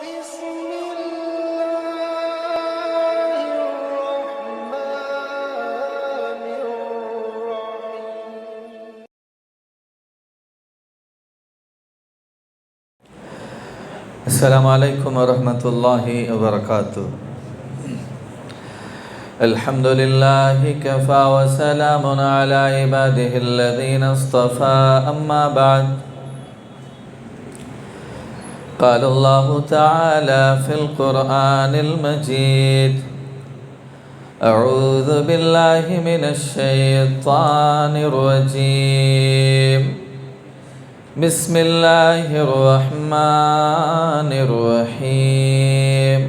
بسم الله الرحمن الرحيم. السلام علیکم ورحمۃ اللہ وبرکاتہ. الحمد للہ کفا وسلام علی عباده الذین اصطفى اما بعد. قال اللہ تعالی فی القرآن المجید اعوذ باللہ من الشیطان الرجیم بسم اللہ الرحمن الرحیم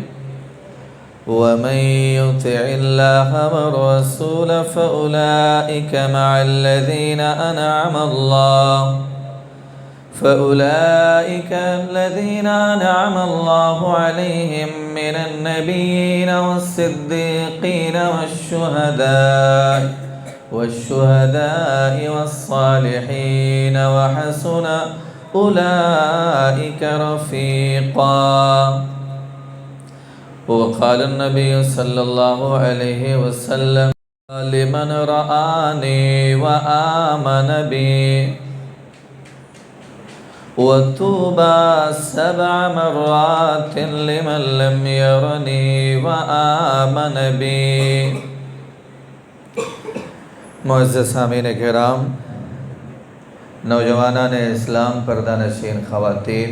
ومن يطع الله والرسول فأولئك مع الذين أنعم الله عليهم من النبيين والصديقين والشهداء والصالحين وحسن أولئك رفيقا. وقال النبي صلى الله عليه وسلم لمن رآني وآمن بي وطوبى 7 مرات لمن لم يرني وآمن بي. معزز سامعین کرام، نوجوانان اسلام، پردہ نشین خواتین،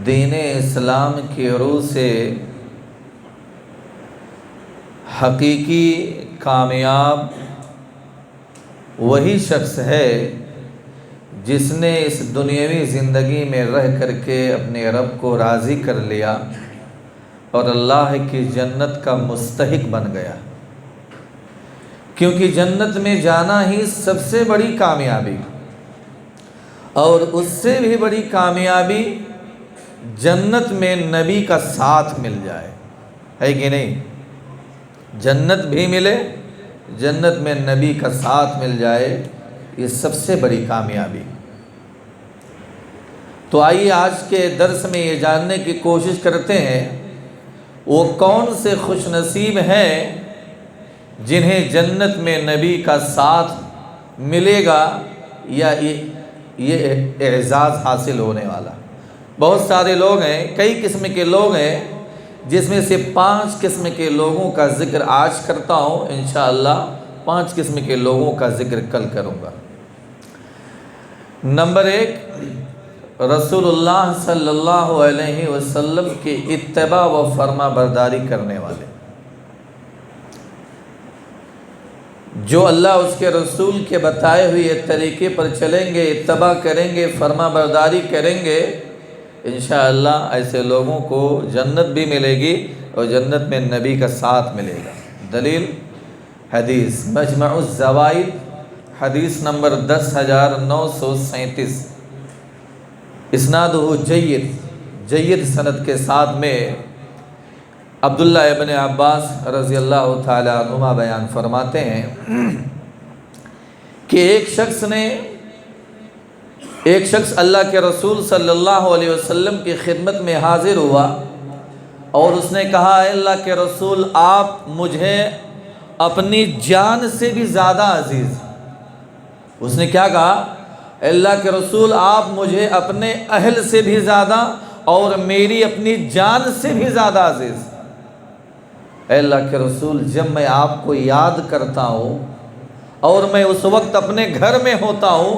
دین اسلام کی روح سے حقیقی کامیاب وہی شخص ہے جس نے اس دنیاوی زندگی میں رہ کر کے اپنے رب کو راضی کر لیا اور اللہ کی جنت کا مستحق بن گیا. کیونکہ جنت میں جانا ہی سب سے بڑی کامیابی، اور اس سے بھی بڑی کامیابی جنت میں نبی کا ساتھ مل جائے، ہے کہ نہیں؟ جنت بھی ملے، جنت میں نبی کا ساتھ مل جائے، یہ سب سے بڑی کامیابی. تو آئیے آج کے درس میں یہ جاننے کی کوشش کرتے ہیں وہ کون سے خوش نصیب ہیں جنہیں جنت میں نبی کا ساتھ ملے گا یا یہ اعزاز حاصل ہونے والا. بہت سارے لوگ ہیں، کئی قسم کے لوگ ہیں، جس میں سے 5 قسم کے لوگوں کا ذکر آج کرتا ہوں. انشاءاللہ 5 قسم کے لوگوں کا ذکر کل کروں گا. نمبر 1، رسول اللہ صلی اللہ علیہ وسلم کی اتباع و فرما برداری کرنے والے، جو اللہ اس کے رسول کے بتائے ہوئے طریقے پر چلیں گے، اتباع کریں گے، فرما برداری کریں گے، انشاءاللہ ایسے لوگوں کو جنت بھی ملے گی اور جنت میں نبی کا ساتھ ملے گا. دلیل حدیث مجمع الزوائد، حدیث نمبر 10937، اسنادہ جید سند کے ساتھ میں عبداللہ ابن عباس رضی اللہ تعالیٰ عنہما بیان فرماتے ہیں کہ ایک شخص اللہ کے رسول صلی اللہ علیہ وسلم کی خدمت میں حاضر ہوا اور اس نے کہا، اے اللہ کے رسول، آپ مجھے اپنی جان سے بھی زیادہ عزیز. اس نے کیا کہا؟ اے اللہ کے رسول، آپ مجھے اپنے اہل سے بھی زیادہ اور میری اپنی جان سے بھی زیادہ عزیز. اے اللہ کے رسول، جب میں آپ کو یاد کرتا ہوں اور میں اس وقت اپنے گھر میں ہوتا ہوں،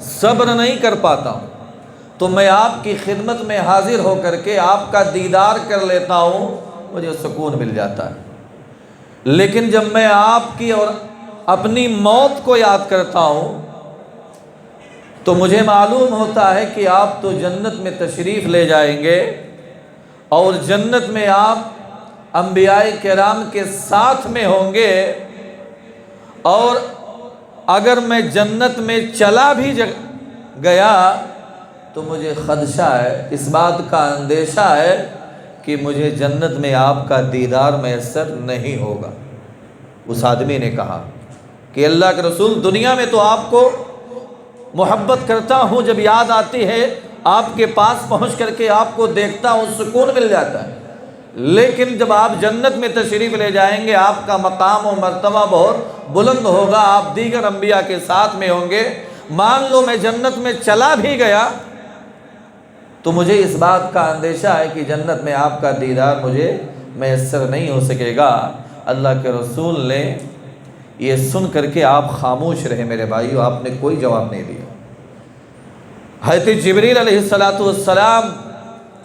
صبر نہیں کر پاتا ہوں، تو میں آپ کی خدمت میں حاضر ہو کر کے آپ کا دیدار کر لیتا ہوں، مجھے سکون مل جاتا ہے. لیکن جب میں آپ کی اور اپنی موت کو یاد کرتا ہوں تو مجھے معلوم ہوتا ہے کہ آپ تو جنت میں تشریف لے جائیں گے اور جنت میں آپ انبیاء کرام کے ساتھ میں ہوں گے، اور اگر میں جنت میں چلا بھی گیا تو مجھے خدشہ ہے، اس بات کا اندیشہ ہے کہ مجھے جنت میں آپ کا دیدار میسر نہیں ہوگا. اس آدمی نے کہا کہ اللہ کے رسول، دنیا میں تو آپ کو محبت کرتا ہوں، جب یاد آتی ہے آپ کے پاس پہنچ کر کے آپ کو دیکھتا ہوں سکون مل جاتا ہے، لیکن جب آپ جنت میں تشریف لے جائیں گے آپ کا مقام و مرتبہ بہت بلند ہوگا، آپ دیگر انبیاء کے ساتھ میں ہوں گے۔ مان لو میں جنت میں چلا بھی گیا تو مجھے اس بات کا اندیشہ ہے کہ جنت میں آپ کا دیدار مجھے میسر نہیں ہو سکے گا۔ اللہ کے رسول نے یہ سن کر کے آپ خاموش رہے میرے بھائیو، آپ نے کوئی جواب نہیں دیا۔ حضرت جبریل علیہ السلام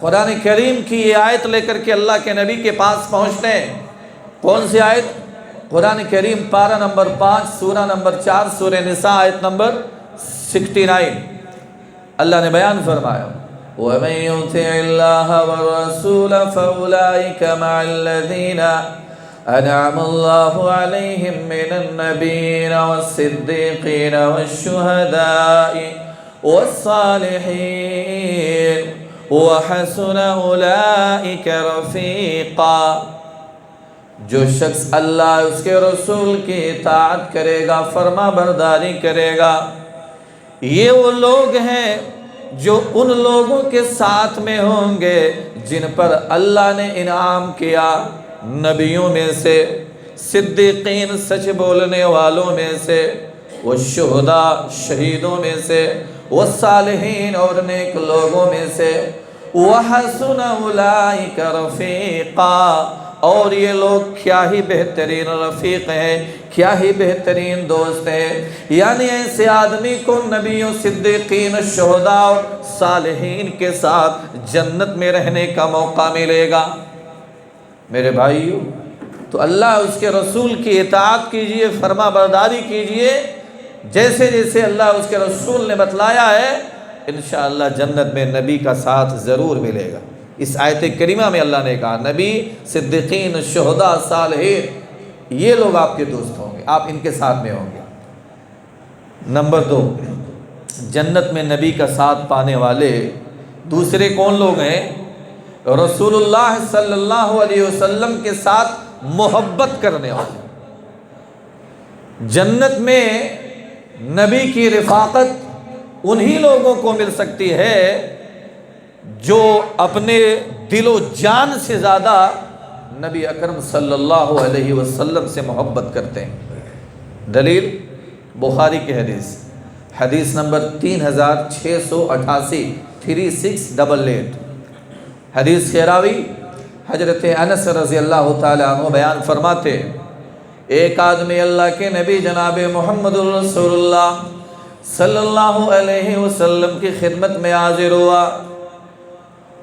قرآن کریم کی یہ آیت لے کر کے اللہ کے نبی کے پاس پہنچتے ہیں۔ کون سی آیت؟ قرآن کریم پارہ نمبر 5 سورہ نمبر 4 سورہ نساء آیت نمبر 69۔ اللہ نے بیان فرمایا وَمَن يُطِعِ اللَّهَ وَالرَّسُولَ فَأُولَٰئِكَ مَعَ الَّذِينَ أَنْعَمَ اللَّهُ عَلَيْهِم مِّنَ النَّبِيِّينَ وَالصِّدِّيقِينَ وَالشُّهَدَاءِ وَالصَّالِحِينَ وَحَسُنَ أُولَٰئِكَ رَفِيقًا۔ جو شخص اللہ اس کے رسول کی اطاعت کرے گا، فرما برداری کرے گا، یہ وہ لوگ ہیں جو ان لوگوں کے ساتھ میں ہوں گے جن پر اللہ نے انعام کیا، نبیوں میں سے، صدیقین سچ بولنے والوں میں سے، والشہداء شہیدوں میں سے، والصالحین اور نیک لوگوں میں سے، وحسن اولئک رفیقا، اور یہ لوگ کیا ہی بہترین رفیق ہیں، کیا ہی بہترین دوست ہیں۔ یعنی ایسے آدمی کو نبیوں، صدیقین، شہداء اور صالحین کے ساتھ جنت میں رہنے کا موقع ملے گا۔ میرے بھائیو، تو اللہ اس کے رسول کی اطاعت کیجئے، فرما برداری کیجئے، جیسے جیسے اللہ اس کے رسول نے بتلایا ہے، انشاءاللہ جنت میں نبی کا ساتھ ضرور ملے گا۔ اس آیت کریمہ میں اللہ نے کہا نبی، صدیقین، شہداء، صالحین، یہ لوگ آپ کے دوست ہوں گے، آپ ان کے ساتھ میں ہوں گے۔ نمبر 2، جنت میں نبی کا ساتھ پانے والے دوسرے کون لوگ ہیں؟ رسول اللہ صلی اللہ علیہ وسلم کے ساتھ محبت کرنے والے۔ جنت میں نبی کی رفاقت انہی لوگوں کو مل سکتی ہے جو اپنے دل و جان سے زیادہ نبی اکرم صلی اللہ علیہ وسلم سے محبت کرتے ہیں۔ دلیل بخاری کی حدیث نمبر 3688 3688۔ حدیث کے راوی حضرت انس رضی اللہ تعالیٰ عنہ بیان فرماتے، ایک آدمی اللہ کے نبی جناب محمد رسول اللہ صلی اللہ علیہ وسلم کی خدمت میں حاضر ہوا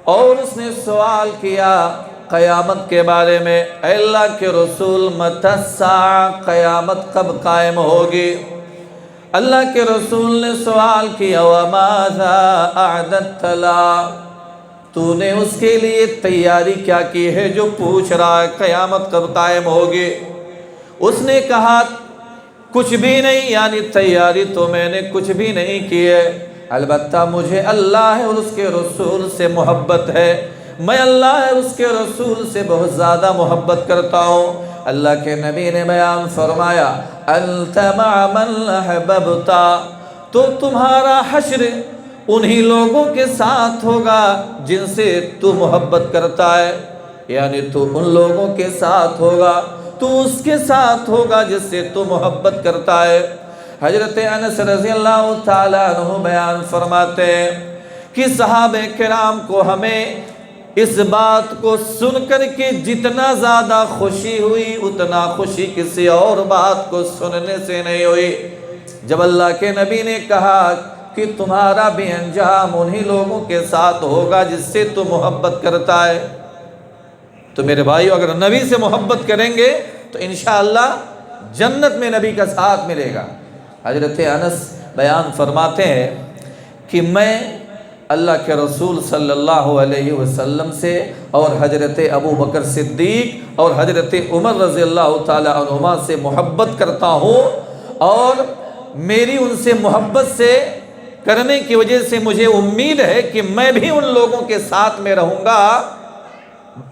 اور اس نے سوال کیا قیامت کے بارے میں، اے اللہ کے رسول متی الساعہ، قیامت کب قائم ہوگی؟ اللہ کے رسول نے سوال کیا وَمَاذَا أَعْدَدْتَ لَهُ، تو نے اس کے لیے تیاری کیا کی ہے جو پوچھ رہا ہے قیامت کب قائم ہوگی؟ اس نے کہا کچھ بھی نہیں، یعنی تیاری تو میں نے کچھ بھی نہیں کی ہے، البتہ مجھے اللہ اور اس کے رسول سے محبت ہے، میں اللہ اور اس کے رسول سے بہت زیادہ محبت کرتا ہوں۔ اللہ کے نبی نے بیان فرمایا انت مع من احببت، تو تمہارا حشر انہی لوگوں کے ساتھ ہوگا جن سے تو محبت کرتا ہے، یعنی تو ان لوگوں کے ساتھ ہوگا، تو اس کے ساتھ ہوگا جس سے تو محبت کرتا ہے۔ حضرت انس رضی اللہ تعالیٰ عنہ بیان فرماتے ہیں کہ صحابہ کرام کو ہمیں اس بات کو سن کر کے جتنا زیادہ خوشی ہوئی اتنا خوشی کسی اور بات کو سننے سے نہیں ہوئی۔ جب اللہ کے نبی نے کہا کہ تمہارا بھی انجام انہی لوگوں کے ساتھ ہوگا جس سے تو محبت کرتا ہے، تو میرے بھائیو اگر نبی سے محبت کریں گے تو انشاءاللہ جنت میں نبی کا ساتھ ملے گا۔ حضرت انس بیان فرماتے ہیں کہ میں اللہ کے رسول صلی اللہ علیہ وسلم سے اور حضرت ابو بکر صدیق اور حضرت عمر رضی اللہ تعالی عنہما سے محبت کرتا ہوں، اور میری ان سے محبت سے کرنے کی وجہ سے مجھے امید ہے کہ میں بھی ان لوگوں کے ساتھ میں رہوں گا،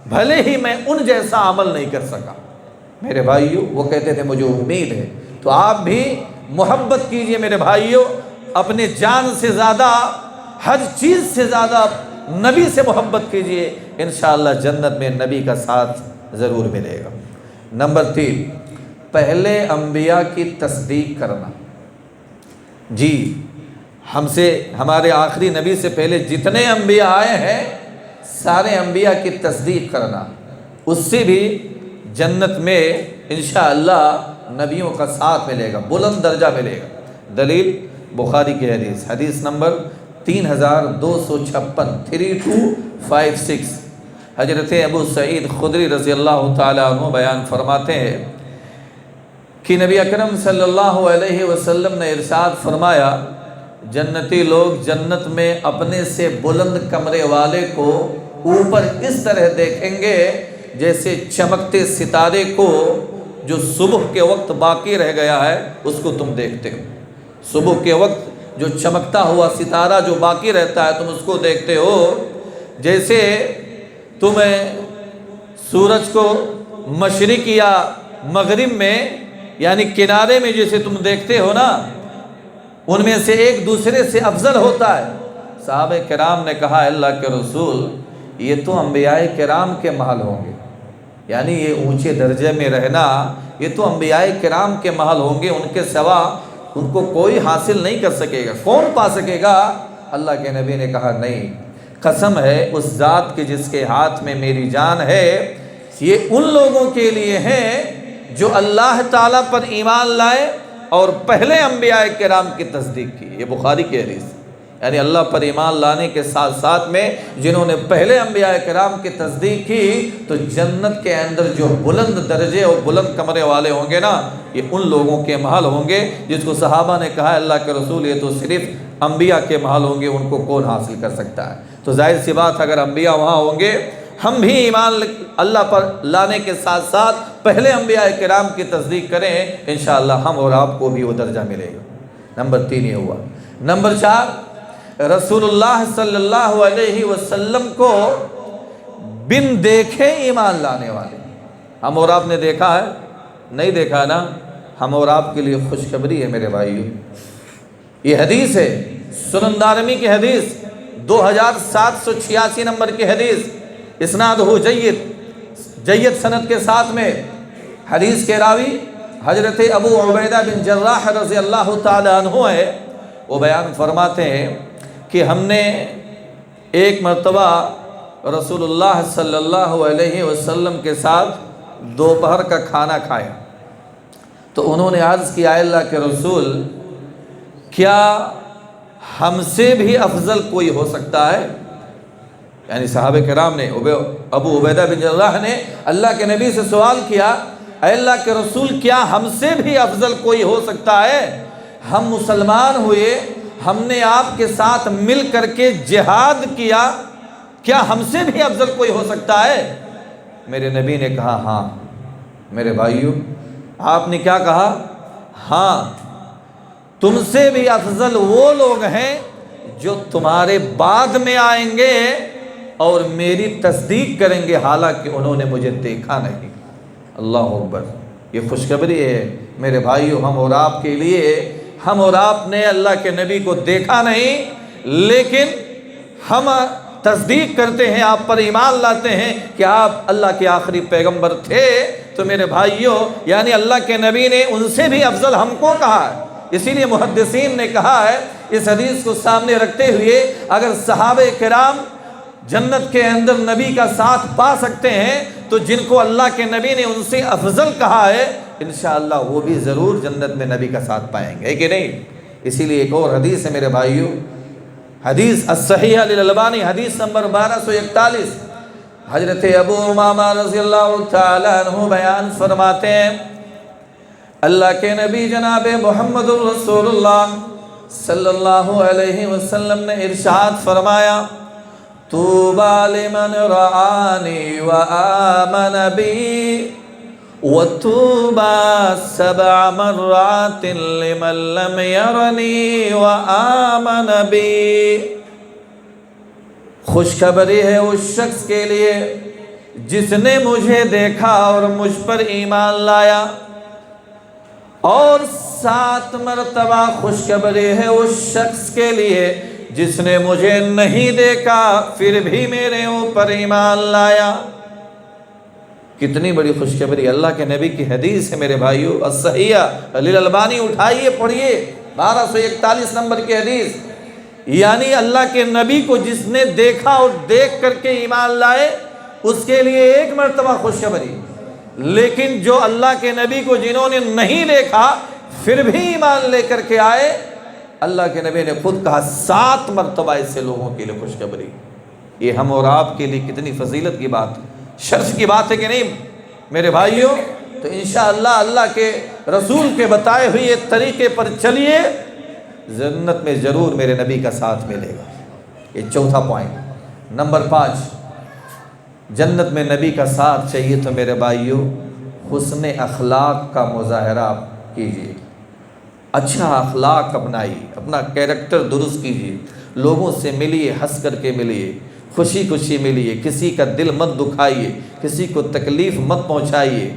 بھلے ہی میں ان جیسا عمل نہیں کر سکا۔ میرے بھائیو وہ کہتے تھے مجھے امید ہے، تو آپ بھی محبت کیجئے میرے بھائیو، اپنے جان سے زیادہ ہر چیز سے زیادہ نبی سے محبت کیجئے، انشاءاللہ جنت میں نبی کا ساتھ ضرور ملے گا۔ نمبر 3، پہلے انبیاء کی تصدیق کرنا۔ جی، ہم سے ہمارے آخری نبی سے پہلے جتنے انبیاء آئے ہیں سارے انبیاء کی تصدیق کرنا، اس سے بھی جنت میں انشاءاللہ نبیوں کا ساتھ ملے گا، بلند درجہ ملے گا۔ دلیل بخاری کی حدیث، حدیث نمبر 3256، 3256، حضرت ابو سعید خدری رضی اللہ تعالیٰ عنہ بیان فرماتے ہیں کہ نبی اکرم صلی اللہ علیہ وسلم نے ارشاد فرمایا، جنتی لوگ جنت میں اپنے سے بلند کمرے والے کو اوپر اس طرح دیکھیں گے جیسے چمکتے ستارے کو جو صبح کے وقت باقی رہ گیا ہے اس کو تم دیکھتے ہو۔ صبح کے وقت جو چمکتا ہوا ستارہ جو باقی رہتا ہے تم اس کو دیکھتے ہو، جیسے تمہیں سورج کو مشرق یا مغرب میں یعنی کنارے میں جیسے تم دیکھتے ہو نا، ان میں سے ایک دوسرے سے افضل ہوتا ہے۔ صحابہ کرام نے کہا، اللہ کے رسول یہ تو انبیاء کرام کے محل ہوں گے، یعنی یہ اونچے درجے میں رہنا یہ تو انبیاء کرام کے محل ہوں گے، ان کے سوا ان کو کوئی حاصل نہیں کر سکے گا، کون پا سکے گا؟ اللہ کے نبی نے کہا، نہیں، قسم ہے اس ذات کے جس کے ہاتھ میں میری جان ہے، یہ ان لوگوں کے لیے ہے جو اللہ تعالیٰ پر ایمان لائے اور پہلے انبیاء کرام کی تصدیق کی۔ یہ بخاری کی حدیث، یعنی اللہ پر ایمان لانے کے ساتھ ساتھ میں جنہوں نے پہلے انبیاء کرام کی تصدیق کی تو جنت کے اندر جو بلند درجے اور بلند کمرے والے ہوں گے نا، یہ ان لوگوں کے محل ہوں گے جس کو صحابہ نے کہا، اللہ کے رسول یہ تو صرف انبیاء کے محل ہوں گے، ان کو کون حاصل کر سکتا ہے؟ تو ظاہر سی بات اگر انبیاء وہاں ہوں گے، ہم بھی ایمان اللہ پر لانے کے ساتھ ساتھ پہلے انبیاء کرام کی تصدیق کریں، انشاءاللہ ہم اور آپ کو بھی وہ درجہ ملے گا۔ نمبر 3 یہ ہوا۔ نمبر 4، رسول اللہ صلی اللہ علیہ وسلم کو بن دیکھے ایمان لانے والے۔ ہم اور آپ نے دیکھا ہے؟ نہیں دیکھا نا؟ ہم اور آپ کے لیے خوشخبری ہے میرے بھائیو، یہ حدیث ہے سنن دارمی کی حدیث، 2786 نمبر کی حدیث، اسناد ہو جید سند کے ساتھ میں۔ حدیث کے راوی حضرت ابو عبیدہ بن جراح رضی اللہ تعالی عنہ ہے، وہ بیان فرماتے ہیں کہ ہم نے ایک مرتبہ رسول اللہ صلی اللہ علیہ وسلم کے ساتھ دوپہر کا کھانا کھایا، تو انہوں نے عرض کیا، اللہ کے رسول کیا ہم سے بھی افضل کوئی ہو سکتا ہے؟ یعنی صحابہ کرام نے، ابو عبیدہ بن جراح نے اللہ کے نبی سے سوال کیا، اے اللہ کے رسول کیا ہم سے بھی افضل کوئی ہو سکتا ہے؟ ہم مسلمان ہوئے، ہم نے آپ کے ساتھ مل کر کے جہاد کیا، کیا ہم سے بھی افضل کوئی ہو سکتا ہے؟ میرے نبی نے کہا، ہاں۔ میرے بھائیو، آپ نے کیا کہا؟ ہاں، تم سے بھی افضل وہ لوگ ہیں جو تمہارے بعد میں آئیں گے اور میری تصدیق کریں گے حالانکہ انہوں نے مجھے دیکھا نہیں۔ اللہ اکبر، یہ خوشخبری ہے میرے بھائیو ہم اور آپ کے لیے۔ ہم اور آپ نے اللہ کے نبی کو دیکھا نہیں، لیکن ہم تصدیق کرتے ہیں، آپ پر ایمان لاتے ہیں کہ آپ اللہ کے آخری پیغمبر تھے، تو میرے بھائیو یعنی اللہ کے نبی نے ان سے بھی افضل ہم کو کہا ہے۔ اسی لیے محدثین نے کہا ہے، اس حدیث کو سامنے رکھتے ہوئے، اگر صحابہ کرام جنت کے اندر نبی کا ساتھ پا سکتے ہیں تو جن کو اللہ کے نبی نے ان سے افضل کہا ہے انشاءاللہ وہ بھی ضرور جنت میں نبی کا ساتھ پائیں گے، ہے کہ نہیں؟ اسی لیے ایک اور حدیث ہے میرے بھائیو، حدیث الصحیحہ للالبانی، حدیث نمبر 1241، حضرت ابو امامہ رضی اللہ تعالی عنہ بیان فرماتے ہیں، اللہ کے نبی جناب محمد رسول اللہ صلی اللہ علیہ وسلم نے ارشاد فرمایا، طوبى لمن رآني وآمن بي وطوبى 7 مرات لمن لم يرني وآمن بي۔ خوشخبری ہے اس شخص کے لیے جس نے مجھے دیکھا اور مجھ پر ایمان لایا، اور 7 مرتبہ خوشخبری ہے اس شخص کے لیے جس نے مجھے نہیں دیکھا پھر بھی میرے اوپر ایمان لایا۔ کتنی بڑی خوشخبری، اللہ کے نبی کی حدیث ہے میرے بھائیو، الصحیحہ الالبانی اٹھائیے پڑھیے 1241 نمبر کی حدیث۔ یعنی اللہ کے نبی کو جس نے دیکھا اور دیکھ کر کے ایمان لائے اس کے لیے ایک مرتبہ خوشخبری، لیکن جو اللہ کے نبی کو جنہوں نے نہیں دیکھا پھر بھی ایمان لے کر کے آئے، اللہ کے نبی نے خود کہا 7 مرتبہ ایسے لوگوں کے لیے خوشخبری۔ یہ ہم اور آپ کے لیے کتنی فضیلت کی بات، شرف کی بات ہے کہ نہیں میرے بھائیوں؟ تو انشاءاللہ اللہ کے رسول کے بتائے ہوئے طریقے پر چلیے، جنت میں ضرور میرے نبی کا ساتھ ملے گا۔ یہ چوتھا پوائنٹ۔ نمبر 5، جنت میں نبی کا ساتھ چاہیے تو میرے بھائیوں حسن اخلاق کا مظاہرہ کیجیے، اچھا اخلاق اپنائیے، اپنا کیریکٹر درست کیجیے، لوگوں سے ملیے، ہنس کر کے ملیے، خوشی خوشی ملیے، کسی کا دل مت دکھائیے، کسی کو تکلیف مت پہنچائیے،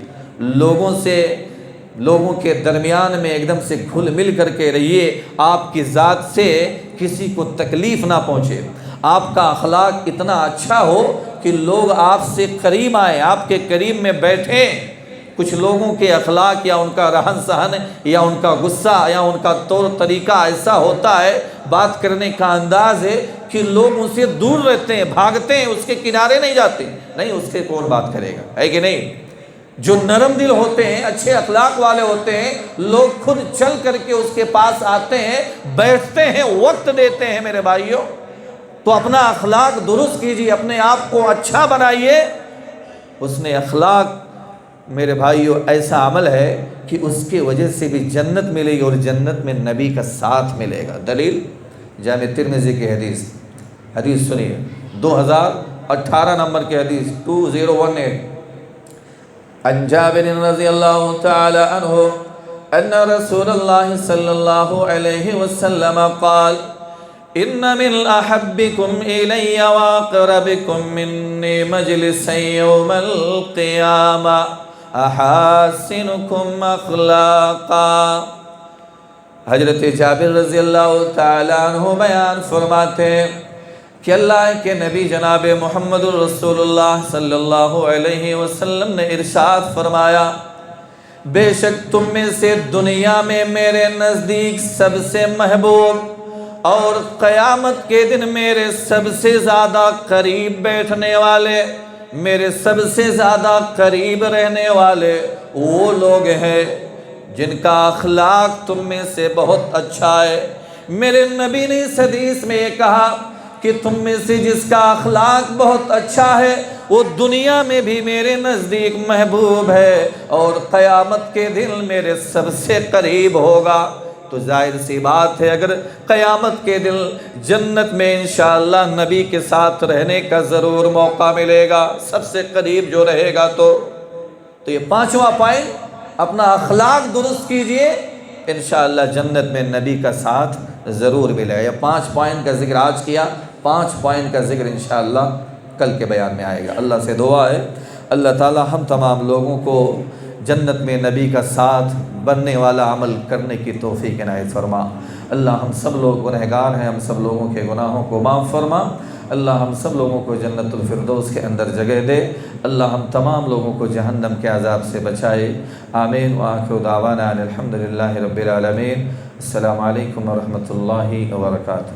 لوگوں کے درمیان میں ایک دم سے گھل مل کر کے رہیے، آپ کی ذات سے کسی کو تکلیف نہ پہنچے، آپ کا اخلاق اتنا اچھا ہو کہ لوگ آپ سے قریب آئیں، آپ کے قریب میں بیٹھیں۔ کچھ لوگوں کے اخلاق یا ان کا رہن سہن یا ان کا غصہ یا ان کا طور طریقہ ایسا ہوتا ہے، بات کرنے کا انداز ہے کہ لوگ ان سے دور رہتے ہیں، بھاگتے ہیں، اس کے کنارے نہیں جاتے، نہیں اس سے کون بات کرے گا، ہے کہ نہیں؟ جو نرم دل ہوتے ہیں، اچھے اخلاق والے ہوتے ہیں، لوگ خود چل کر کے اس کے پاس آتے ہیں، بیٹھتے ہیں، وقت دیتے ہیں میرے بھائیوں۔ تو اپنا اخلاق درست کیجیے، اپنے آپ کو اچھا بنائیے۔ حسن اخلاق میرے بھائیوں ایسا عمل ہے کہ اس کی وجہ سے بھی جنت ملے گی اور جنت میں نبی کا ساتھ ملے گا۔ دلیل جامع ترمذی کی حدیث سنیے، 2018 نمبر کی حدیث 2018، عن جابر رضی اللہ تعالی عنہ ان رسول اللہ صلی اللہ علیہ وسلم قال ان من احبکم الی واقربکم منی مجلسا یوم القیامہ احاسنکم اخلاقا۔ حضرت جابر رضی اللہ تعالی عنہ بیان فرماتے ہیں کہ اللہ کے نبی جناب محمد رسول اللہ صلی اللہ علیہ وسلم نے ارشاد فرمایا، بے شک تم میں سے دنیا میں میرے نزدیک سب سے محبوب اور قیامت کے دن میرے سب سے زیادہ قریب بیٹھنے والے، میرے سب سے زیادہ قریب رہنے والے وہ لوگ ہیں جن کا اخلاق تم میں سے بہت اچھا ہے۔ میرے نبی نے اس حدیث میں یہ کہا کہ تم میں سے جس کا اخلاق بہت اچھا ہے وہ دنیا میں بھی میرے نزدیک محبوب ہے اور قیامت کے دن میرے سب سے قریب ہوگا۔ تو ظاہر سی بات ہے اگر قیامت کے دن جنت میں انشاءاللہ نبی کے ساتھ رہنے کا ضرور موقع ملے گا، سب سے قریب جو رہے گا۔ تو یہ 5واں پوائنٹ، اپنا اخلاق درست کیجئے، انشاءاللہ جنت میں نبی کا ساتھ ضرور ملے گا۔ یہ 5 پوائنٹ کا ذکر آج کیا، 5 پوائنٹ کا ذکر انشاءاللہ کل کے بیان میں آئے گا۔ اللہ سے دعا ہے اللہ تعالی ہم تمام لوگوں کو جنت میں نبی کا ساتھ بننے والا عمل کرنے کی توفیق عنایت فرما۔ اللہ ہم سب لوگ گنہگار ہیں، ہم سب لوگوں کے گناہوں کو معاف فرما۔ اللہ ہم سب لوگوں کو جنت الفردوس کے اندر جگہ دے۔ اللہ ہم تمام لوگوں کو جہنم کے عذاب سے بچائے۔ آمین وآخر دعوانا ان الحمد للہ رب العالمین۔ السلام علیکم ورحمۃ اللہ وبرکاتہ۔